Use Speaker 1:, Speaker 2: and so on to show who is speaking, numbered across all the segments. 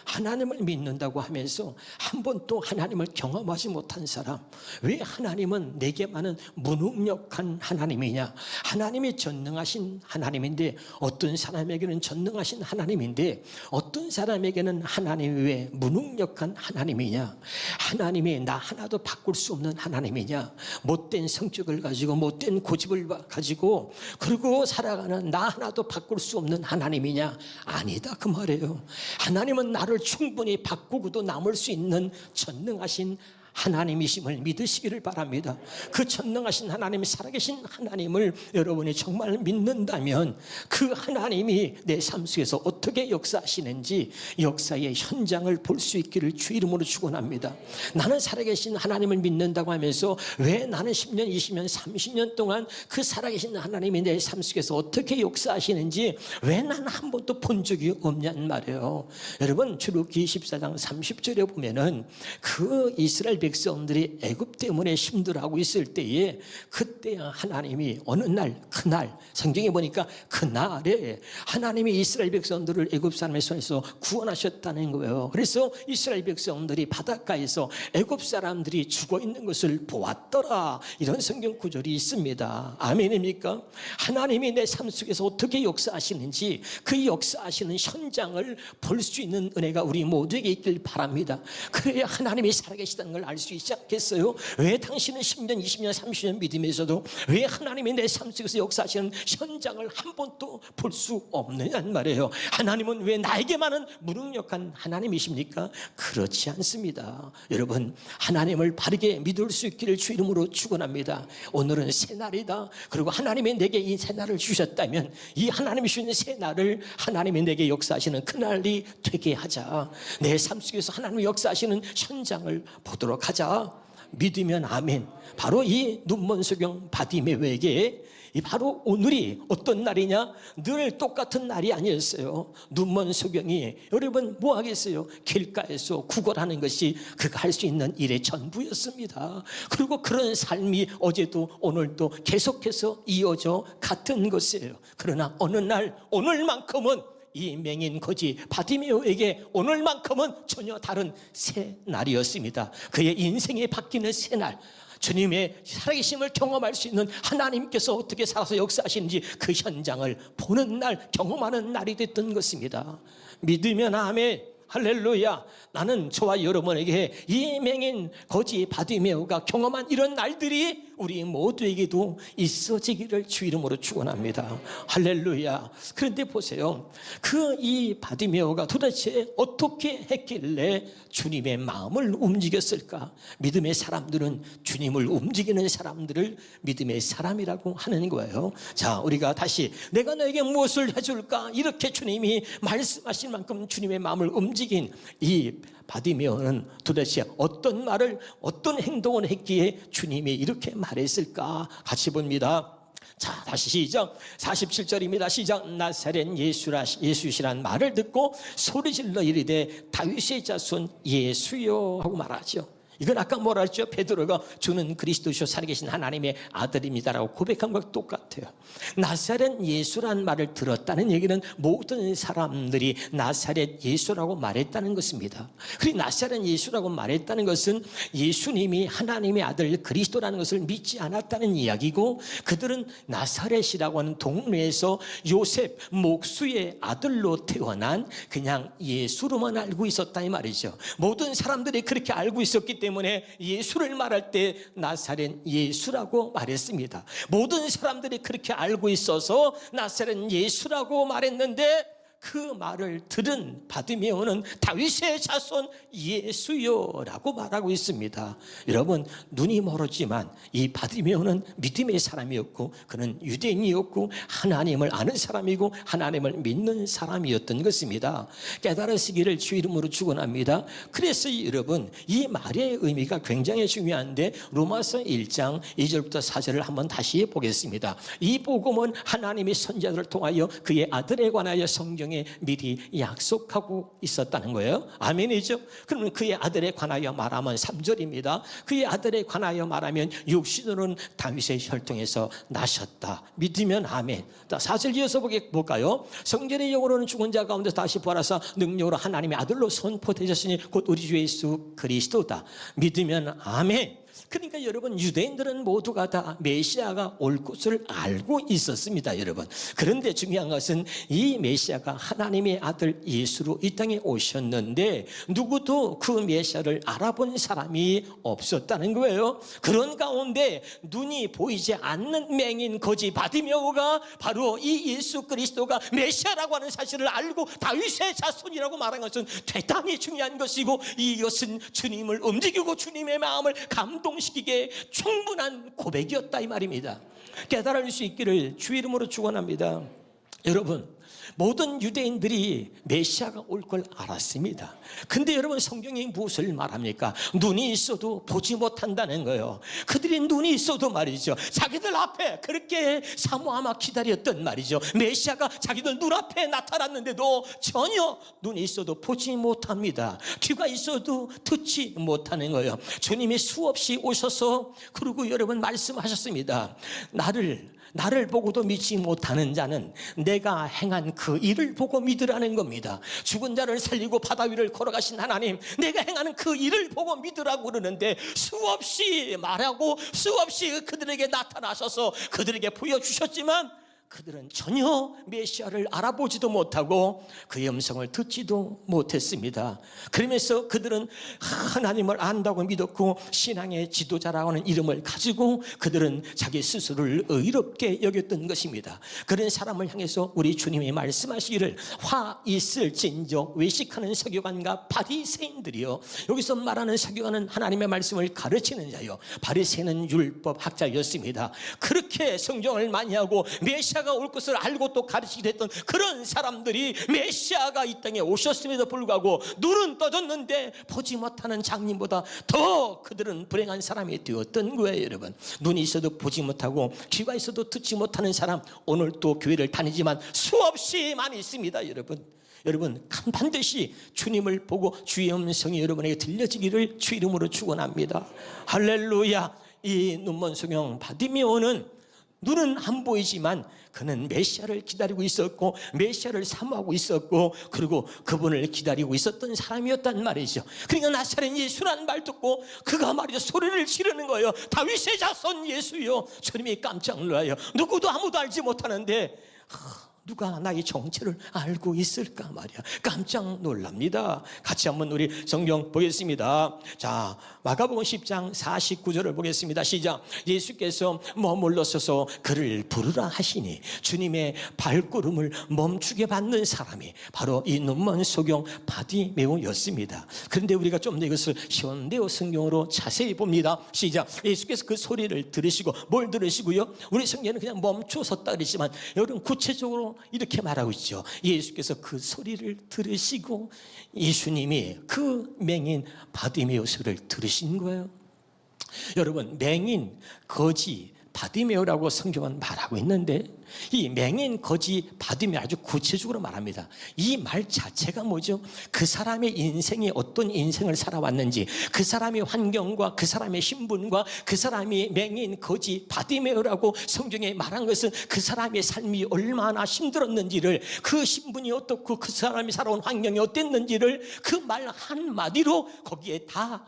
Speaker 1: 하나님을 믿는다고 하면서 한 번도 하나님을 경험하지 못한 사람, 왜 하나님은 내게만은 무능력한 하나님이냐? 하나님이 전능하신 하나님인데 어떤 사람에게는 전능하신 하나님인데 어떤 사람에게는 하나님이 왜 무능력한 하나님이냐? 하나님이 나 하나도 바꿀 수 없는 하나님이냐? 못된 성격을 가지고 못된 고집을 가지고 그리고 살아가는 나 하나도 바꿀 수 없는 하나님이냐? 아니다 그 말이에요. 하나님은 나를 충분히 바꾸고도 남을 수 있는 전능하신 하나님이심을 믿으시기를 바랍니다. 그 전능하신 하나님이 살아계신 하나님을 여러분이 정말 믿는다면 그 하나님이 내 삶 속에서 어떻게 역사하시는지 역사의 현장을 볼 수 있기를 주 이름으로 축원합니다. 나는 살아계신 하나님을 믿는다고 하면서 왜 나는 10년, 20년, 30년 동안 그 살아계신 하나님이 내 삶 속에서 어떻게 역사하시는지 왜 나는 한 번도 본 적이 없냐는 말이에요. 여러분 출애굽기 24장 30절에 보면은 그 이스라엘 백성들이 애굽 때문에 힘들어하고 있을 때에 그때 하나님이 어느 날 그날 성경에 보니까 그날에 하나님이 이스라엘 백성들을 애굽 사람의 손에서 구원하셨다는 거예요. 그래서 이스라엘 백성들이 바닷가에서 애굽 사람들이 죽어 있는 것을 보았더라, 이런 성경 구절이 있습니다. 아멘입니까? 하나님이 내 삶 속에서 어떻게 역사하시는지 그 역사하시는 현장을 볼 수 있는 은혜가 우리 모두에게 있길 바랍니다. 그래야 하나님이 살아계시다는 걸 알 수 있지 않겠어요? 왜 당신은 10년, 20년, 30년 믿으면서도 왜 하나님이 내 삶 속에서 역사하시는 현장을 한 번도 볼 수 없느냐는 말이에요. 하나님은 왜 나에게만은 무능력한 하나님이십니까? 그렇지 않습니다. 여러분 하나님을 바르게 믿을 수 있기를 주 이름으로 축원합니다. 오늘은 새날이다. 그리고 하나님이 내게 이 새날을 주셨다면 이 하나님이 주신 새날을 하나님이 내게 역사하시는 그날이 되게 하자. 내 삶 속에서 하나님이 역사하시는 현장을 보도록 하자. 믿으면 아멘. 바로 이 눈먼 소경 바디메오에게 이 바로 오늘이 어떤 날이냐? 늘 똑같은 날이 아니었어요. 눈먼 소경이 여러분 뭐 하겠어요? 길가에서 구걸하는 것이 그가 할 수 있는 일의 전부였습니다. 그리고 그런 삶이 어제도 오늘도 계속해서 이어져 같은 것이에요. 그러나 어느 날 오늘만큼은 이 맹인 거지 바디메오에게 오늘만큼은 전혀 다른 새 날이었습니다. 그의 인생이 바뀌는 새 날, 주님의 살아계심을 경험할 수 있는 하나님께서 어떻게 살아서 역사하시는지 그 현장을 보는 날, 경험하는 날이 됐던 것입니다. 믿으면 아멘. 할렐루야. 나는 저와 여러분에게 이 맹인 거지 바디메오가 경험한 이런 날들이 우리 모두에게도 있어지기를 주 이름으로 축원합니다. 할렐루야. 그런데 보세요. 그 이 바디메오가 도대체 어떻게 했길래 주님의 마음을 움직였을까? 믿음의 사람들은 주님을 움직이는 사람들을 믿음의 사람이라고 하는 거예요. 자, 우리가 다시 내가 너에게 무엇을 해줄까? 이렇게 주님이 말씀하신 만큼 주님의 마음을 움직인 이 바디메오는 도대체 어떤 말을 어떤 행동을 했기에 주님이 이렇게 말했을까? 같이 봅니다. 자, 다시 시작. 47절입니다. 시작. 나사렛 예수시란 말을 듣고 소리질러 이르되 다윗의 자손 예수여 하고 말하죠. 이건 아까 뭐라 했죠? 베드로가 주는 그리스도시요 살아계신 하나님의 아들입니다라고 고백한 것과 똑같아요. 나사렛 예수란 말을 들었다는 얘기는 모든 사람들이 나사렛 예수라고 말했다는 것입니다. 그리고 나사렛 예수라고 말했다는 것은 예수님이 하나님의 아들 그리스도라는 것을 믿지 않았다는 이야기고, 그들은 나사렛이라고 하는 동네에서 요셉 목수의 아들로 태어난 그냥 예수로만 알고 있었다 이 말이죠. 모든 사람들이 그렇게 알고 있었기 때문에 예수를 말할 때 나사렛 예수라고 말했습니다. 모든 사람들이 그렇게 알고 있어서 나사렛 예수라고 말했는데 그 말을 들은 바디메오는 다윗의 자손 예수여라고 말하고 있습니다. 여러분 눈이 멀었지만 이 바디메오는 믿음의 사람이었고 그는 유대인이었고 하나님을 아는 사람이고 하나님을 믿는 사람이었던 것입니다. 깨달으시기를 주 이름으로 축원합니다. 그래서 여러분 이 말의 의미가 굉장히 중요한데 로마서 1장 2절부터 4절을 한번 다시 보겠습니다. 이 복음은 하나님의 선지자들을 통하여 그의 아들에 관하여 성경에 성경에 미리 약속하고 있었다는 거예요. 아멘이죠? 그러면 그의 아들에 관하여 말하면 3절입니다. 그의 아들에 관하여 말하면 육신으로는 다윗의 혈통에서 나셨다. 믿으면 아멘. 4절 이어서 볼까요? 성전의 영으로는 죽은 자 가운데 다시 부활하사 능력으로 하나님의 아들로 선포되셨으니 곧 우리 주 예수 그리스도다. 믿으면 아멘. 그러니까 여러분, 유대인들은 모두가 다 메시아가 올 것을 알고 있었습니다, 여러분. 그런데 중요한 것은 이 메시아가 하나님의 아들 예수로 이 땅에 오셨는데 누구도 그 메시아를 알아본 사람이 없었다는 거예요. 그런 가운데 눈이 보이지 않는 맹인 거지 바디메오가 바로 이 예수 그리스도가 메시아라고 하는 사실을 알고 다윗의 자손이라고 말한 것은 대단히 중요한 것이고, 이것은 주님을 움직이고 주님의 마음을 감동시키게 충분한 고백이었다 이 말입니다. 깨달을 수 있기를 주 이름으로 축원합니다. 여러분, 모든 유대인들이 메시아가 올 걸 알았습니다. 근데 여러분, 성경이 무엇을 말합니까? 눈이 있어도 보지 못한다는 거예요. 그들이 눈이 있어도 말이죠, 자기들 앞에 그렇게 사모하며 기다렸던 말이죠, 메시아가 자기들 눈앞에 나타났는데도 전혀 눈이 있어도 보지 못합니다. 귀가 있어도 듣지 못하는 거예요. 주님이 수없이 오셔서 그리고 여러분 말씀하셨습니다. 나를 보고도 믿지 못하는 자는 내가 행한 그 일을 보고 믿으라는 겁니다. 죽은 자를 살리고 바다 위를 걸어가신 하나님, 내가 행하는 그 일을 보고 믿으라고 그러는데 수없이 말하고 수없이 그들에게 나타나셔서 그들에게 보여주셨지만 그들은 전혀 메시아를 알아보지도 못하고 그의 음성을 듣지도 못했습니다. 그러면서 그들은 하나님을 안다고 믿었고 신앙의 지도자라고 하는 이름을 가지고 그들은 자기 스스로를 의롭게 여겼던 것입니다. 그런 사람을 향해서 우리 주님이 말씀하시기를 화 있을진저 외식하는 서기관과 바리새인들이요. 여기서 말하는 서기관은 하나님의 말씀을 가르치는 자요, 바리새인은 율법 학자였습니다. 그렇게 성경을 많이 하고 메시아가 올 것을 알고 또 가르치기도 했던 그런 사람들이 메시아가 이 땅에 오셨음에도 불구하고 눈은 떠졌는데 보지 못하는 장님보다 더 그들은 불행한 사람이 되었던 거예요. 여러분, 눈이 있어도 보지 못하고 귀가 있어도 듣지 못하는 사람, 오늘 또 교회를 다니지만 수없이 많이 있습니다. 여러분 반드시 주님을 보고 주의 음성이 여러분에게 들려지기를 주 이름으로 축원합니다. 할렐루야. 이 눈먼 소경 바디메오는 눈은 안 보이지만 그는 메시아를 기다리고 있었고 메시아를 사모하고 있었고 그리고 그분을 기다리고 있었던 사람이었단 말이죠. 그러니까 나사렛 예수라는 말 듣고 그가 말이죠, 소리를 지르는 거예요. 다윗의 자손 예수요. 주님이 깜짝 놀라요. 누구도 아무도 알지 못하는데 누가 나의 정체를 알고 있을까 말이야. 깜짝 놀랍니다. 같이 한번 우리 성경 보겠습니다. 자, 마가복음 10장 49절을 보겠습니다. 시작. 예수께서 머물러 서서 그를 부르라 하시니 주님의 발걸음을 멈추게 받는 사람이 바로 이 눈먼 소경 바디메오였습니다. 그런데 우리가 좀 더 이것을 현대어 성경으로 자세히 봅니다. 시작. 예수께서 그 소리를 들으시고 뭘 들으시고요? 우리 성경은 그냥 멈춰 섰다 그랬지만 여러분 구체적으로 이렇게 말하고 있죠. 예수께서 그 소리를 들으시고 예수님이 그 맹인 바디메오 소리를 들으신 거예요. 여러분, 맹인, 거지, 바디메오라고 성경은 말하고 있는데 이 맹인, 거지, 바디메오 아주 구체적으로 말합니다. 이 말 자체가 뭐죠? 그 사람의 인생이 어떤 인생을 살아왔는지, 그 사람의 환경과 그 사람의 신분과 그 사람이 맹인, 거지, 바디메오라고 성경에 말한 것은 그 사람의 삶이 얼마나 힘들었는지를, 그 신분이 어떻고 그 사람이 살아온 환경이 어땠는지를 그 말 한마디로 거기에 다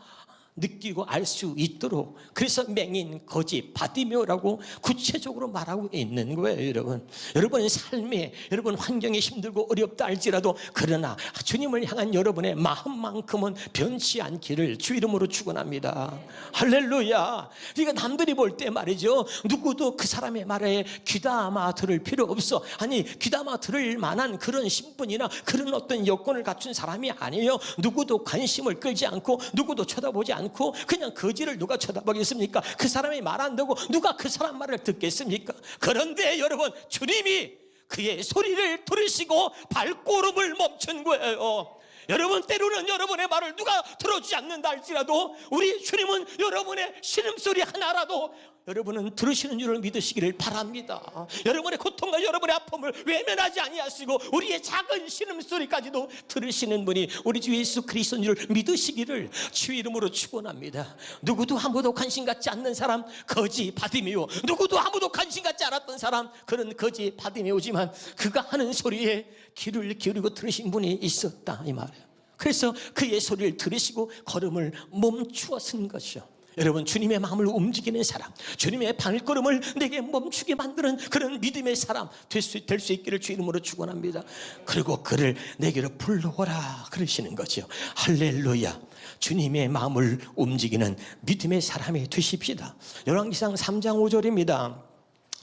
Speaker 1: 느끼고 알 수 있도록, 그래서 맹인, 거지, 바디메오라고 구체적으로 말하고 있는 거예요. 여러분의 삶에, 여러분 환경이 힘들고 어렵다 할지라도 그러나 주님을 향한 여러분의 마음만큼은 변치 않기를 주 이름으로 축원합니다. 할렐루야. 그러니까 남들이 볼 때 말이죠, 누구도 그 사람의 말에 귀담아 들을 필요 없어. 아니, 귀담아 들을 만한 그런 신분이나 그런 어떤 여건을 갖춘 사람이 아니에요. 누구도 관심을 끌지 않고 누구도 쳐다보지 않고 그냥 거지를 누가 쳐다보겠습니까? 그 사람이 말 안 듣고 누가 그 사람 말을 듣겠습니까? 그런데 여러분, 주님이 그의 소리를 들으시고 발걸음을 멈춘 거예요. 여러분, 때로는 여러분의 말을 누가 들어주지 않는다 할지라도 우리 주님은 여러분의 신음소리 하나라도 여러분은 들으시는 줄을 믿으시기를 바랍니다. 여러분의 고통과 여러분의 아픔을 외면하지 아니하시고 우리의 작은 신음소리까지도 들으시는 분이 우리 주 예수 그리스도인 줄 믿으시기를 주의 이름으로 축원합니다. 누구도 아무도 관심 갖지 않는 사람 거지 바디메오, 누구도 아무도 관심 갖지 않았던 사람 그런 거지 바디메오지만 그가 하는 소리에 귀를 기울이고 들으신 분이 있었다 이 말이에요. 그래서 그의 소리를 들으시고 걸음을 멈추어 쓴 것이요. 여러분, 주님의 마음을 움직이는 사람, 주님의 발걸음을 내게 멈추게 만드는 그런 믿음의 사람 될 수 있기를 주 이름으로 축원합니다. 그리고 그를 내게로 불러오라 그러시는 거죠. 할렐루야. 주님의 마음을 움직이는 믿음의 사람이 되십시다. 열왕기상 3장 5절입니다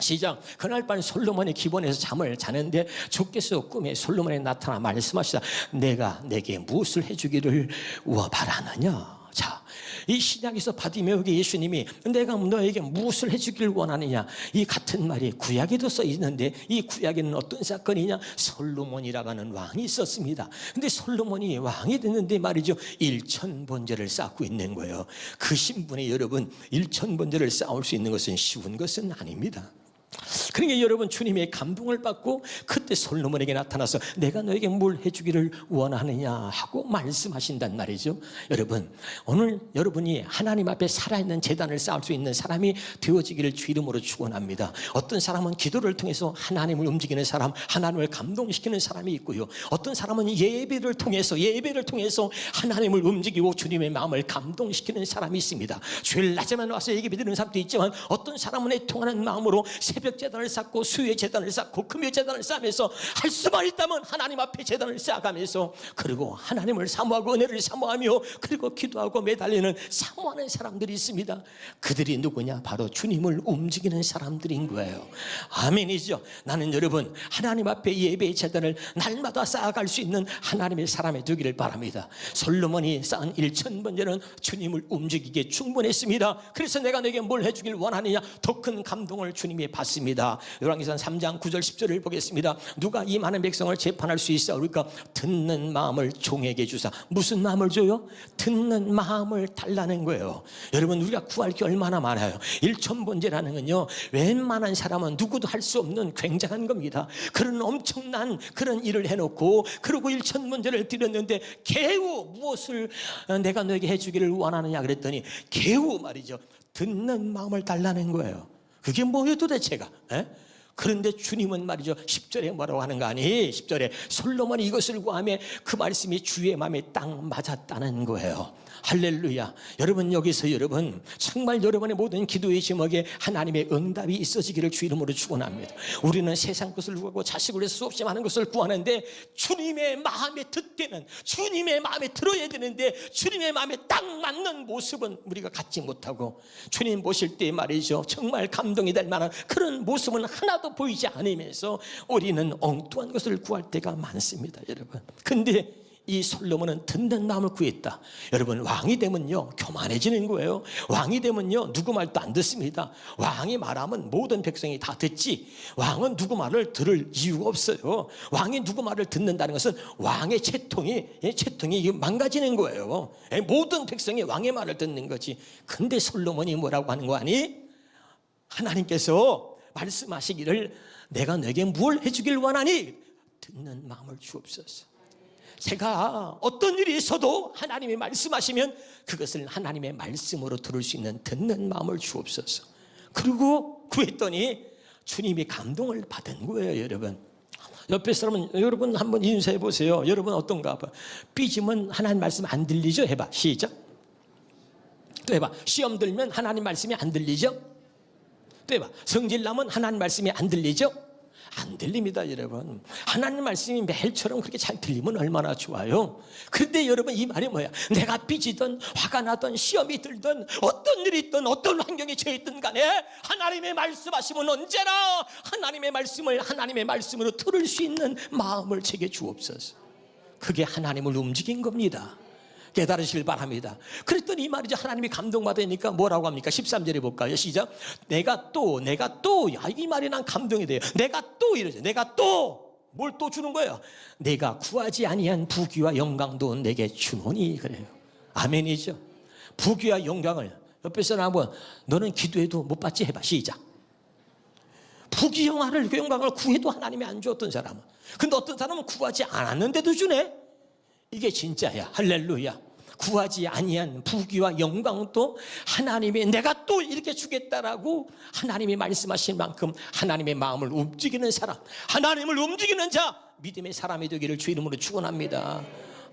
Speaker 1: 시작. 그날 밤 솔로몬이 기본에서 잠을 자는데 주께서 꿈에 솔로몬에 나타나 말씀하시다. 내가 내게 무엇을 해주기를 바라느냐. 자, 이 신약에서 바디메오에게 예수님이 내가 너에게 무엇을 해주길 원하느냐, 이 같은 말이 구약에도 써 있는데 이 구약에는 어떤 사건이냐, 솔로몬이라고 하는 왕이 있었습니다. 근데 솔로몬이 왕이 됐는데 말이죠, 1000번제를 쌓고 있는 거예요. 그 신분에 여러분 1000번제를 쌓을 수 있는 것은 쉬운 것은 아닙니다. 그러니까 여러분, 주님의 감동을 받고 그때 솔로몬에게 나타나서 내가 너에게 뭘 해주기를 원하느냐 하고 말씀하신단 말이죠. 여러분, 오늘 여러분이 하나님 앞에 살아있는 제단을 쌓을 수 있는 사람이 되어지기를 주 이름으로 축원합니다. 어떤 사람은 기도를 통해서 하나님을 움직이는 사람, 하나님을 감동시키는 사람이 있고요, 어떤 사람은 예배를 통해서 하나님을 움직이고 주님의 마음을 감동시키는 사람이 있습니다. 주일 낮에만 와서 예배 드리는 사람도 있지만 어떤 사람은 애통하는 마음으로 새벽 제단을 쌓고 수요일 제단을 쌓고 금요일 제단을 쌓으면서 할 수만 있다면 하나님 앞에 제단을 쌓아가면서 그리고 하나님을 사모하고 은혜를 사모하며 그리고 기도하고 매달리는 사모하는 사람들이 있습니다. 그들이 누구냐? 바로 주님을 움직이는 사람들인 거예요. 아멘이죠. 나는 여러분, 하나님 앞에 예배의 제단을 날마다 쌓아갈 수 있는 하나님의 사람이 되기를 바랍니다. 솔로몬이 쌓은 1000번제는 주님을 움직이기에 충분했습니다. 그래서 내가 너에게 뭘 해주길 원하느냐, 더 큰 감동을 주님이 받습니다. 열왕기상 3장 9절 10절을 보겠습니다. 누가 이 많은 백성을 재판할 수 있사오리까? 듣는 마음을 종에게 주사. 무슨 마음을 줘요? 듣는 마음을 달라는 거예요. 여러분, 우리가 구할 게 얼마나 많아요. 1000번제라는 건요, 웬만한 사람은 누구도 할 수 없는 굉장한 겁니다. 그런 엄청난 그런 일을 해놓고 그리고 1000번제를 드렸는데 겨우 무엇을 내가 너에게 해주기를 원하느냐 그랬더니 겨우 말이죠, 듣는 마음을 달라는 거예요. 그게 뭐예요 도대체가? 그런데 주님은 말이죠, 10절에 뭐라고 하는 거 아니? 10절에 솔로몬이 이것을 구하며 그 말씀이 주의 마음에 딱 맞았다는 거예요. 할렐루야. 여러분, 여기서 여러분 정말 여러분의 모든 기도의 제목에 하나님의 응답이 있어지기를 주 이름으로 축원합니다. 우리는 세상 것을 구하고 자식을 위해서 수없이 많은 것을 구하는데 주님의 마음에 듣기는, 주님의 마음에 들어야 되는데 주님의 마음에 딱 맞는 모습은 우리가 갖지 못하고 주님 보실 때 말이죠, 정말 감동이 될 만한 그런 모습은 하나도 보이지 않으면서 우리는 엉뚱한 것을 구할 때가 많습니다. 여러분, 근데 이 솔로몬은 듣는 마음을 구했다. 여러분, 왕이 되면요 교만해지는 거예요. 왕이 되면요 누구 말도 안 듣습니다. 왕이 말하면 모든 백성이 다 듣지, 왕은 누구 말을 들을 이유가 없어요. 왕이 누구 말을 듣는다는 것은 왕의 채통이 망가지는 거예요. 모든 백성이 왕의 말을 듣는 거지. 근데 솔로몬이 뭐라고 하는 거 아니? 하나님께서 말씀하시기를 내가 너에게 뭘 해주길 원하니? 듣는 마음을 주옵소서. 제가 어떤 일이 있어도 하나님이 말씀하시면 그것을 하나님의 말씀으로 들을 수 있는 듣는 마음을 주옵소서. 그리고 구했더니 주님이 감동을 받은 거예요. 여러분, 옆에 사람은 여러분 한번 인사해 보세요. 여러분 어떤가 봐. 삐지면 하나님 말씀 안 들리죠? 해봐. 시작. 또 해봐. 시험 들면 하나님 말씀이 안 들리죠? 또 해봐. 성질 나면 하나님 말씀이 안 들리죠? 안 들립니다. 여러분, 하나님 말씀이 매일처럼 그렇게 잘 들리면 얼마나 좋아요. 그런데 여러분, 이 말이 뭐야? 내가 삐지든 화가 나든 시험이 들든 어떤 일이 있든 어떤 환경에 처해 있든 간에 하나님의 말씀하시면 언제나 하나님의 말씀을 하나님의 말씀으로 들을 수 있는 마음을 제게 주옵소서. 그게 하나님을 움직인 겁니다. 깨달으시길 바랍니다. 그랬더니 이 말이죠, 하나님이 감동받으니까 뭐라고 합니까? 13절에 볼까요? 시작. 내가 또 야, 이 말이 난 감동이 돼요. 내가 또 이러죠. 내가 또 뭘 또 주는 거예요? 내가 구하지 아니한 부귀와 영광도 내게 주노니. 그래요. 아멘이죠. 부귀와 영광을 옆에 사람 한번 너는 기도해도 못 받지 해봐. 시작. 부귀 영광을 구해도 하나님이 안 줬던 사람은, 근데 어떤 사람은 구하지 않았는데도 주네. 이게 진짜야. 할렐루야. 구하지 아니한 부귀와 영광도 하나님이 내가 또 이렇게 주겠다라고 하나님이 말씀하신 만큼 하나님의 마음을 움직이는 사람, 하나님을 움직이는 자, 믿음의 사람이 되기를 주 이름으로 축원합니다.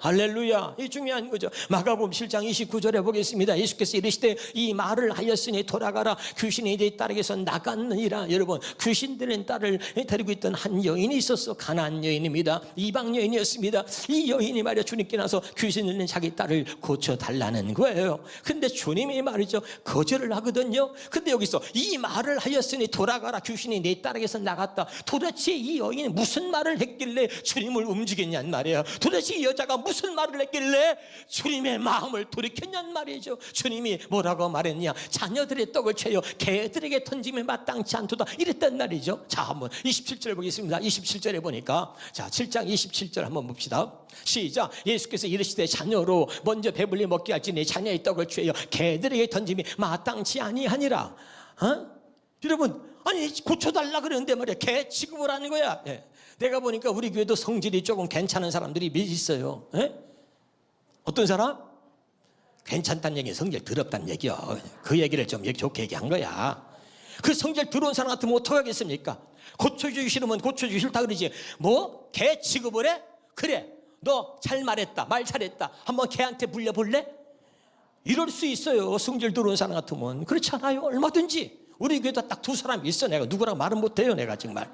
Speaker 1: 할렐루야. 이 중요한 거죠. 마가복음 7장 29절에 보겠습니다. 예수께서 이르시되 이 말을 하였으니 돌아가라. 귀신이 내 딸에게서 나갔느니라. 여러분, 귀신들은 딸을 데리고 있던 한 여인이 있었어. 가나안 여인입니다. 이방 여인이었습니다. 이 여인이 말이야 주님께 나서 귀신 들린 자기 딸을 고쳐달라는 거예요. 근데 주님이 말이죠 거절을 하거든요. 근데 여기서 이 말을 하였으니 돌아가라. 귀신이 내 딸에게서 나갔다. 도대체 이 여인이 무슨 말을 했길래 주님을 움직였냔 말이에요. 도대체 이 여자가 무슨 말을 했길래 주님의 마음을 돌이켰냔 말이죠. 주님이 뭐라고 말했냐? 자녀들의 떡을 채여 개들에게 던짐에 마땅치 않도다 이랬단 말이죠. 자, 한번 27절 보겠습니다. 27절에 보니까, 자, 7장 27절 한번 봅시다. 시작. 예수께서 이르시되 자녀로 먼저 배불리 먹게 할지 내 자녀의 떡을 취하여 개들에게 던짐이 마땅치 아니하니라. 여러분, 아니 고쳐달라 그러는데 말이야 개 취급을 하는 거야. 내가 보니까 우리 교회도 성질이 조금 괜찮은 사람들이 몇 있어요. 어떤 사람? 괜찮다는 얘기는 성질 더럽다는 얘기야. 그 얘기를 좀 좋게 얘기한 거야. 그 성질 더러운 사람 같으면 어떻게 하겠습니까? 고쳐주기 싫으면 고쳐주기 싫다 그러지. 뭐? 개 취급을 해? 그래, 너 잘 말했다, 말 잘했다, 한번 걔한테 물려볼래? 이럴 수 있어요. 성질 더러운 사람 같으면. 그렇지 않아요? 얼마든지. 우리 교회도 딱 두 사람이 있어. 내가 누구랑 말은 못해요 내가 정말.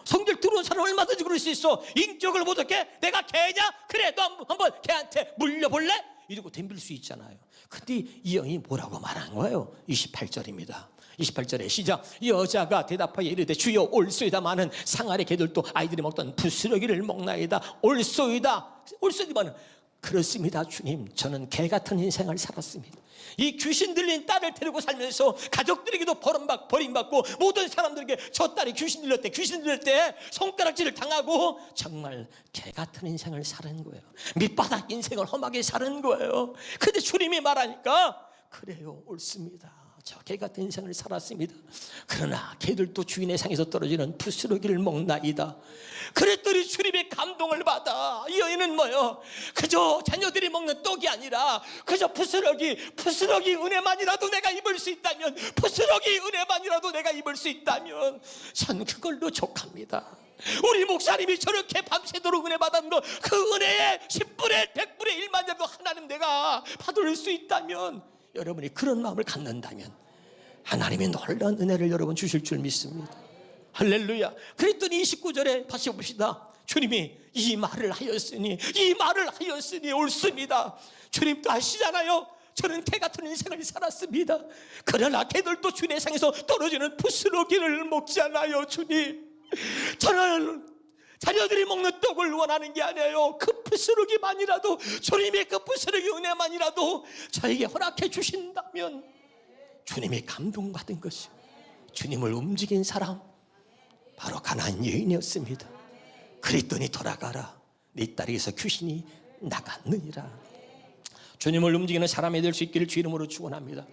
Speaker 1: 성질 들어온 사람 얼마든지 그럴 수 있어. 인격을 못 얻게 내가 개냐? 그래, 너 한번 걔한테 물려볼래? 이러고 덤빌 수 있잖아요. 근데 이 여인이 뭐라고 말한 거예요? 28절입니다 28절에 시작. 여자가 대답하여 이르되 주여 올소이다마는 상아래 개들도 아이들이 먹던 부스러기를 먹나이다. 올소이다. 올소이다마는 그렇습니다 주님, 저는 개 같은 인생을 살았습니다. 이 귀신 들린 딸을 데리고 살면서 가족들에게도 버림받고 모든 사람들에게 저 딸이 귀신 들릴 때 손가락질을 당하고 정말 개 같은 인생을 사는 거예요. 밑바닥 인생을 험하게 사는 거예요. 근데 주님이 말하니까 그래요, 옳습니다. 저 개 같은 인생을 살았습니다. 그러나 개들도 주인의 상에서 떨어지는 부스러기를 먹나이다. 그랬더니 주님의 감동을 받아. 이 여인은 뭐요? 그저 자녀들이 먹는 떡이 아니라 그저 부스러기 은혜만이라도 내가 입을 수 있다면, 부스러기 은혜만이라도 내가 입을 수 있다면 전 그걸로 족합니다. 우리 목사님이 저렇게 밤새도록 은혜 받은 거, 그 은혜의 10분의 100분의 1만이라도 하나님 내가 받을 수 있다면, 여러분이 그런 마음을 갖는다면 하나님이 놀라운 은혜를 여러분 주실 줄 믿습니다. 할렐루야. 그랬더니 29절에 다시 봅시다. 주님이 이 말을 하였으니 옳습니다. 주님도 아시잖아요. 저는 개 같은 인생을 살았습니다. 그러나 개들도 주님의 상에서 떨어지는 부스러기를 먹잖아요. 주님, 저는 자녀들이 먹는 떡을 원하는 게 아니에요. 그 부스러기만이라도, 주님의 그 부스러기 은혜만이라도 저에게 허락해 주신다면, 주님이 감동받은 것이 주님을 움직인 사람 바로 가나안 여인이었습니다. 그랬더니 돌아가라, 네 딸에게서 귀신이 나갔느니라. 주님을 움직이는 사람이 될 수 있기를 주 이름으로 축원합니다.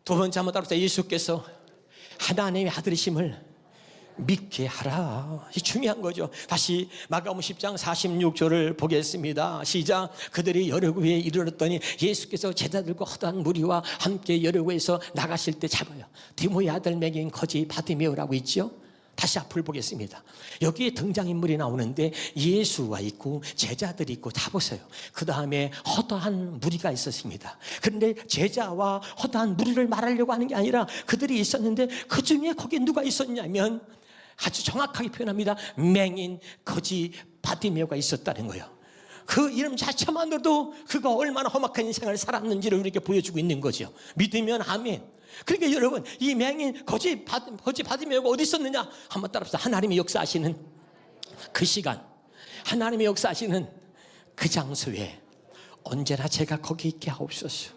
Speaker 1: 두 번째 한번 따라서 예수께서 하나님의 아들이심을 믿게 하라. 이 중요한 거죠. 다시 마가복음 10장 46절을 보겠습니다. 시작. 그들이 여리고에 이르렀더니 예수께서 제자들과 허다한 무리와 함께 여리고에서 나가실 때 잡아요. 디모의 아들 매기인 거지 바디메오라고 있죠. 다시 앞을 보겠습니다. 여기에 등장인물이 나오는데 예수가 있고 제자들이 있고 다 보세요. 그 다음에 허다한 무리가 있었습니다. 그런데 제자와 허다한 무리를 말하려고 하는 게 아니라 그들이 있었는데 그 중에 거기에 누가 있었냐면 아주 정확하게 표현합니다. 맹인 거지 바디메오가 있었다는 거예요. 그 이름 자체만으로도 그가 얼마나 험악한 인생을 살았는지를 우리에게 보여주고 있는 거죠. 믿으면 아멘. 그러니까 여러분, 이 맹인 거지 바디메오가 어디 있었느냐? 한번 따라합시다. 하나님이 역사하시는 그 시간, 하나님이 역사하시는 그 장소에 언제나 제가 거기 있게 하옵소서.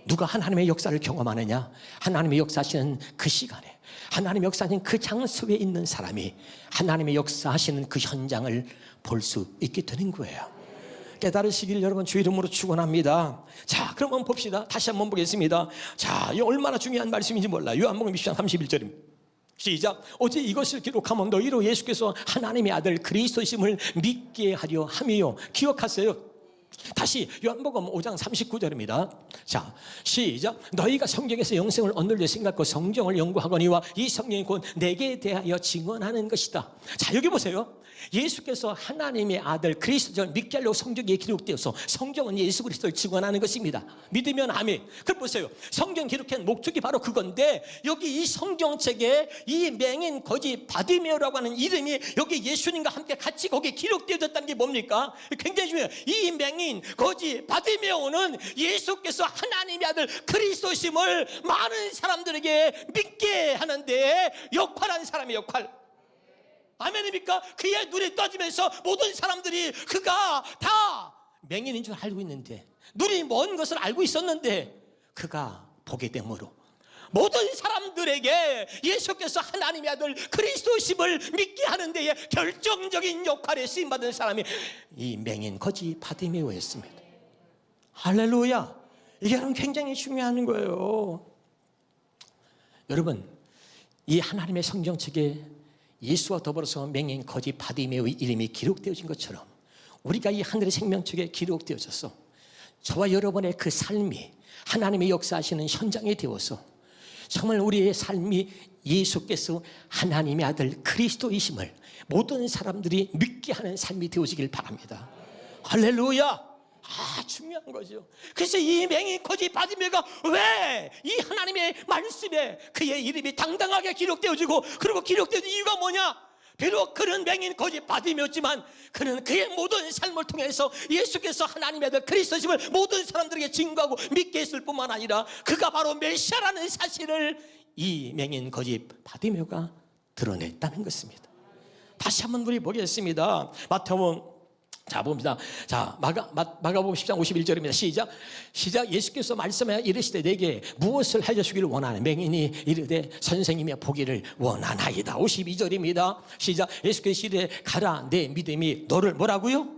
Speaker 1: 누가 하나님의 역사를 경험하느냐? 하나님의 역사하시는 그 시간에, 하나님의 역사하시는 그 장소에 있는 사람이 하나님의 역사하시는 그 현장을 볼 수 있게 되는 거예요. 깨달으시길 여러분 주 이름으로 축원합니다. 자, 그럼 한번 봅시다. 다시 한번 보겠습니다. 자, 이 얼마나 중요한 말씀인지 몰라요. 요한복음 20장 31절입니다. 시작. 오직 이것을 기록하면 너희로 예수께서 하나님의 아들 그리스도심을 믿게 하려 함이요. 기억하세요. 다시 요한복음 5장 39절입니다. 자, 시작. 너희가 성경에서 영생을 얻는 생각고 성경을 연구하거니와 이 성경이 곧 내게 대하여 증언하는 것이다. 자, 여기 보세요. 예수께서 하나님의 아들 그리스도를 믿게 하려고 성경에 기록되어서 성경은 예수 그리스도를 증언하는 것입니다. 믿으면 아멘. 그럼 보세요. 성경 기록한 목적이 바로 그건데 여기 이 성경책에 이 맹인 거지 바디메오라고 하는 이름이 여기 예수님과 함께 같이 거기에 기록되어졌다는 게 뭡니까? 굉장히 중요해요. 이 맹인 거지 바디메오는 예수께서 하나님의 아들 그리스도심을 많은 사람들에게 믿게 하는데 역할한 사람의 역할. 아멘입니까? 그의 눈이 떠지면서 모든 사람들이 그가 다 맹인인 줄 알고 있는데, 눈이 먼 것을 알고 있었는데 그가 보게 되므로 모든 사람들에게 예수께서 하나님의 아들 그리스도심을 믿게 하는 데에 결정적인 역할에 쓰임받은 사람이 이 맹인 거지 바디메오였습니다. 할렐루야. 이게 굉장히 중요한 거예요. 여러분, 이 하나님의 성경책에 예수와 더불어서 맹인 거지 바디메오의 이름이 기록되어진 것처럼 우리가 이 하늘의 생명책에 기록되어져서 저와 여러분의 그 삶이 하나님의 역사하시는 현장에 되어서 정말 우리의 삶이 예수께서 하나님의 아들 그리스도이심을 모든 사람들이 믿게 하는 삶이 되어지길 바랍니다. 할렐루야. 중요한 거죠. 그래서 이 맹인 거지 바디메오가 왜 이 하나님의 말씀에 그의 이름이 당당하게 기록되어지고 그리고 기록되어진 이유가 뭐냐? 비록 그는 맹인 거지 바디메오였지만 그는 그의 모든 삶을 통해서 예수께서 하나님의 아들 그리스도심을 모든 사람들에게 증거하고 믿게 했을 뿐만 아니라 그가 바로 메시아라는 사실을 이 맹인 거지 바디메오가 드러냈다는 것입니다. 다시 한번 우리 보겠습니다. 마태복음 자 봅니다. 자 마가복음 10장 51절입니다. 시작. 예수께서 말씀하여 이르시되 내게 무엇을 하여 주기를 원하는 맹인이 이르되 선생님이 보기를 원하나이다. 52절입니다. 시작. 예수께서 이르되 가라 내 믿음이 너를 뭐라고요?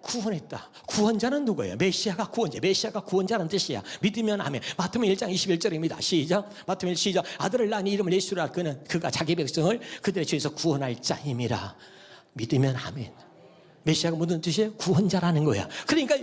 Speaker 1: 구원했다. 구원자는 누구예요? 메시아가 구원자. 메시아가 구원자라는 뜻이야. 믿으면 아멘. 마태복음 1장 21절입니다. 시작. 마태복음 1 시작. 아들을 낳은 이름을 예수라. 그가 자기 백성을 그들의 죄에서 구원할 자임이라. 믿으면 아멘. 메시아가 무슨 뜻이에요? 구원자라는 거야. 그러니까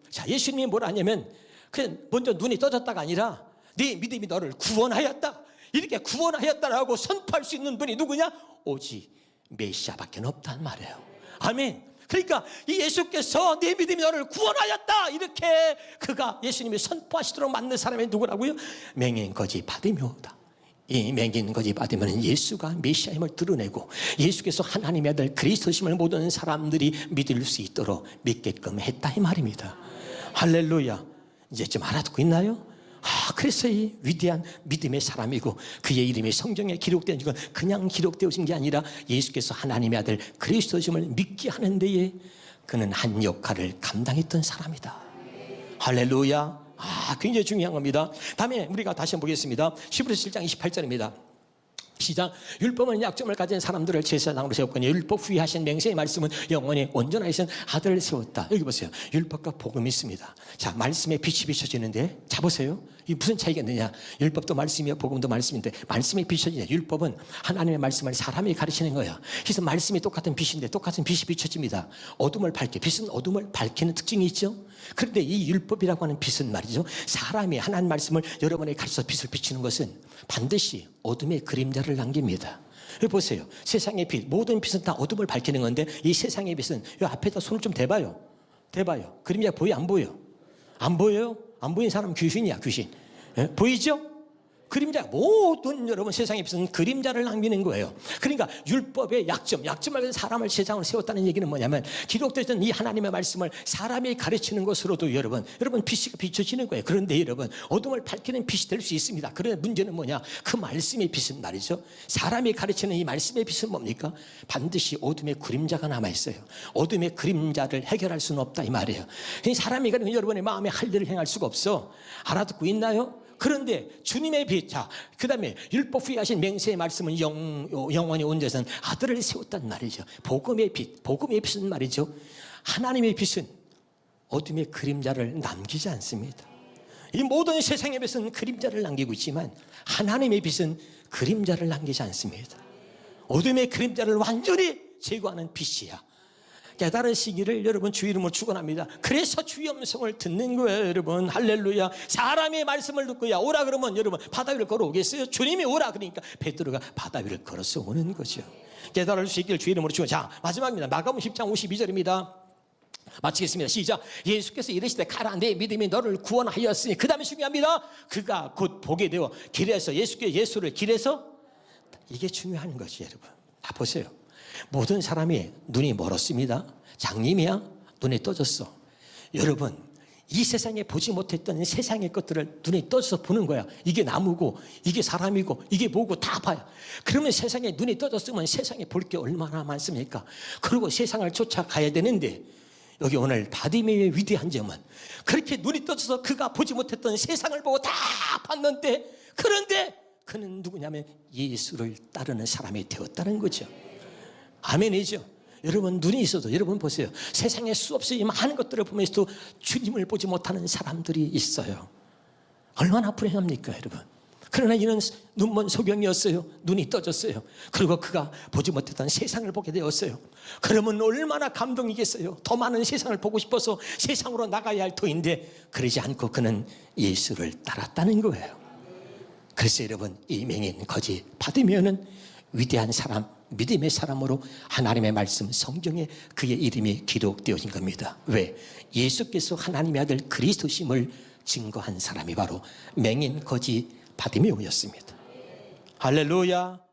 Speaker 1: 자, 예수님이 뭐라 하냐면 그냥 먼저 눈이 떠졌다가 아니라 네 믿음이 너를 구원하였다. 이렇게 구원하였다라고 선포할 수 있는 분이 누구냐? 오직 메시아밖에 없단 말이에요. 아멘. 그러니까 이 예수께서 네 믿음이 너를 구원하였다. 이렇게 그가 예수님이 선포하시도록 만든 사람이 누구라고요? 맹인 거지 바디메오다. 이 맹인 거지 바디메오는 예수가 메시아임을 드러내고 예수께서 하나님의 아들 그리스도심을 모든 사람들이 믿을 수 있도록 믿게끔 했다 이 말입니다. 할렐루야. 이제 좀 알아듣고 있나요? 그래서 이 위대한 믿음의 사람이고 그의 이름이 성경에 기록된 건 그냥 기록되어진 게 아니라 예수께서 하나님의 아들 그리스도심을 믿게 하는 데에 그는 한 역할을 감당했던 사람이다. 할렐루야. 굉장히 중요한 겁니다. 다음에 우리가 다시 한번 보겠습니다. 히브리서 7장 28절입니다. 시작. 율법은 약점을 가진 사람들을 제사장으로 세웠거니 율법 후에 하신 맹세의 말씀은 영원히 온전하신 아들을 세웠다. 여기 보세요. 율법과 복음이 있습니다. 자, 말씀에 빛이 비춰지는데 자 보세요. 이 무슨 차이가 있느냐? 율법도 말씀이요 복음도 말씀인데 말씀이 비춰지냐? 율법은 하나님의 말씀을 사람이 가르치는 거야. 그래서 말씀이 똑같은 빛인데 똑같은 빛이 비춰집니다. 어둠을 밝게 빛은 어둠을 밝히는 특징이 있죠. 그런데 이 율법이라고 하는 빛은 말이죠. 사람이 하나님 말씀을 여러분에게 가르쳐서 빛을 비추는 것은 반드시 어둠의 그림자를 남깁니다. 여기 보세요. 세상의 빛, 모든 빛은 다 어둠을 밝히는 건데 이 세상의 빛은 이 앞에다 손을 좀 대봐요. 그림자 보여 안 보여? 안 보여요? 안 보이는 사람은 귀신이야, 귀신. 예? 보이죠? 그림자, 모든 여러분 세상의 빛은 그림자를 남기는 거예요. 그러니까 율법의 약점을 사람을 세상으로 세웠다는 얘기는 뭐냐면 기록되어 있던 이 하나님의 말씀을 사람이 가르치는 것으로도 여러분 빛이 비춰지는 거예요. 그런데 여러분 어둠을 밝히는 빛이 될 수 있습니다. 그런데 문제는 뭐냐? 그 말씀의 빛은 말이죠, 사람이 가르치는 이 말씀의 빛은 뭡니까? 반드시 어둠의 그림자가 남아있어요. 어둠의 그림자를 해결할 수는 없다 이 말이에요. 사람이 가르치는 여러분의 마음에 할 일을 행할 수가 없어. 알아듣고 있나요? 그런데 주님의 빛, 그 다음에 율법 후에 하신 맹세의 말씀은 영원히 온 자선 아들을 세웠단 말이죠. 복음의 빛은 말이죠, 하나님의 빛은 어둠의 그림자를 남기지 않습니다. 이 모든 세상의 빛은 그림자를 남기고 있지만 하나님의 빛은 그림자를 남기지 않습니다. 어둠의 그림자를 완전히 제거하는 빛이야. 깨달으시기를 여러분 주 이름으로 축원합니다. 그래서 주의 음성을 듣는 거예요, 여러분. 할렐루야. 사람의 말씀을 듣고야 오라 그러면 여러분 바다 위를 걸어오겠어요? 주님이 오라 그러니까 베드로가 바다 위를 걸어서 오는 거죠. 깨달으시기를 주 이름으로 축원. 자, 마지막입니다. 마가복음 10장 52절입니다. 마치겠습니다. 시작. 예수께서 이르시되 가라, 내 믿음이 너를 구원하였으니, 그 다음에 중요합니다. 그가 곧 보게 되어 길에서 예수를 길에서, 이게 중요한 것이 여러분. 보세요. 모든 사람이 눈이 멀었습니다. 장님이야 눈이 떠졌어. 여러분 이 세상에 보지 못했던 세상의 것들을 눈이 떠져서 보는 거야. 이게 나무고 이게 사람이고 이게 뭐고 다 봐요. 그러면 세상에 눈이 떠졌으면 세상에 볼 게 얼마나 많습니까? 그리고 세상을 쫓아가야 되는데 여기 오늘 바디메이의 위대한 점은 그렇게 눈이 떠져서 그가 보지 못했던 세상을 보고 다 봤는데, 그런데 그는 누구냐면 예수를 따르는 사람이 되었다는 거죠. 아멘이죠. 여러분 눈이 있어도 여러분 보세요. 세상에 수없이 많은 것들을 보면서도 주님을 보지 못하는 사람들이 있어요. 얼마나 불행합니까 여러분. 그러나 이는 눈먼 소경이었어요. 눈이 떠졌어요. 그리고 그가 보지 못했던 세상을 보게 되었어요. 그러면 얼마나 감동이겠어요. 더 많은 세상을 보고 싶어서 세상으로 나가야 할 터인데 그러지 않고 그는 예수를 따랐다는 거예요. 그래서 여러분 이 맹인 거지 바디메오는 위대한 사람, 믿음의 사람으로 하나님의 말씀 성경에 그의 이름이 기록되어진 겁니다. 왜? 예수께서 하나님의 아들 그리스도심을 증거한 사람이 바로 맹인 거지 바디메오였습니다. 할렐루야.